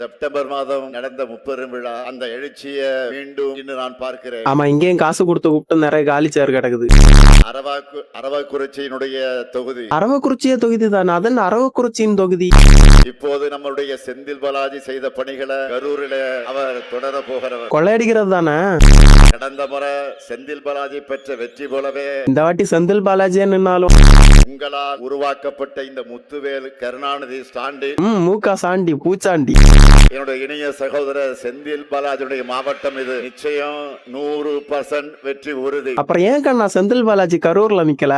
September மாதம் நடந்த முப்பெரும் விழா, அந்த எழுச்சியை மீண்டும் இன்று நான் பார்க்கிறேன். ஆமா, இங்கேயும் காசு கொடுத்து கூப்பிட்டு நிறைய காலி சேர் கிடக்குது. அரவக்குறிச்சியினுடைய தொகுதி. அரவக்குறிச்சிய தொகுதி தானே, அதன் அரவக்குறிச்சியின் தொகுதி. இப்போது நம்மளுடைய செந்தில் பாலாஜி செய்த பணிகளை கரூரில் அவர் தொடர போகிறவர். கொள்ளையடிக்கிறது தானே. கடந்த முறை செந்தில் பாலாஜி பெற்ற வெற்றி போலவே இந்த வாட்டி செந்தில் பாலாஜியே நின்னாலும் உங்களால் உருவாக்கப்பட்ட இந்த முத்துவேல் கருணாநிதி ஸ்டாண்டி, மூக்கா சாண்டி பூச்சாண்டி, என்னுடைய இணைய சகோதரர் செந்தில் பாலாஜியுடைய மாவட்டம் இது. நிச்சயம் 100% வெற்றி உறுதி. அப்புறம் ஏன் கண்ணா செந்தில் பாலாஜி கரூர்ல நிக்கல?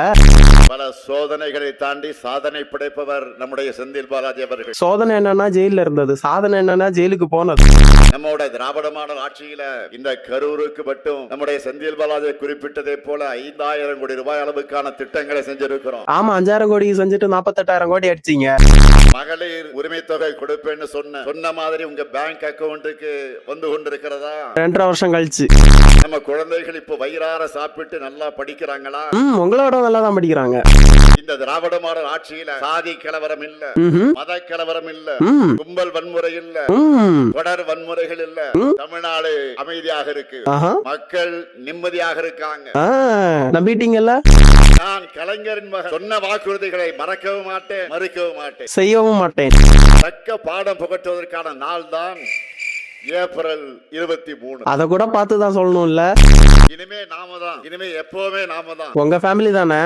பல சோதனைகளை தாண்டி சாதனை படைப்பவர் நம்முடைய செந்தில் பாலாஜி அவர்கள். சோதனை என்னன்னா ஜெயில இருந்தது, சாதனை என்னன்னா ஜெயிலுக்கு போனது. நம்முடைய திராவிட மாடல் ஆட்சியில இந்த கரூருக்கு மட்டும் நம்முடைய செந்தில் பாலாஜி குறிப்பிட்டதை போல 5000 கோடி ரூபாய் அளவுக்கான திட்டங்களை செஞ்சிருக்கிறோம். ஆமா, 5000 கோடி செஞ்சுட்டு 48,000 கோடி அடிச்சீங்க. மகளிர் உரிமை தொகை கொடுப்பேன்னு சொன்ன மாதிரி உங்க பேங்க் அக்கவுண்ட்டுக்கு வந்து கொண்டிருக்கிறதா? 2.5 வருஷம் கழிச்சு நம்ம குழந்தைகள் இப்ப வயிறார சாப்பிட்டு நல்லா படிக்கிறாங்களா? உங்களோட நல்லா தான் படிக்கிறாங்க. இந்த திராவிட மாடல் ஆட்சியில சாதி கலவரம் இல்ல, மத கலவரம் இல்ல, கும்பல் வன்முறை இல்ல, தொடர் வன்முறைகள் இல்ல. தமிழ்நாடு அமைதியாக இருக்கு, மக்கள் நிம்மதியாக இருக்காங்க. நம்பிட்டீங்கல்ல? நான் கலைஞரின் மகன் சொன்ன வாக்குறுதிகளை மறக்கவும் மாட்டேன், மறுக்கவும் மாட்டேன், செய்யவும் மாட்டேன். தக்க பாடம் புகட்டுவதற்கான நாள் தான் ஏப்ரல் 23. அத கூட பார்த்து தான் சொல்லணும் இல்ல? இனிமே நாம தான், இனிமே எப்பவுமே நாம தான். உங்க ஃபேமிலி தானே.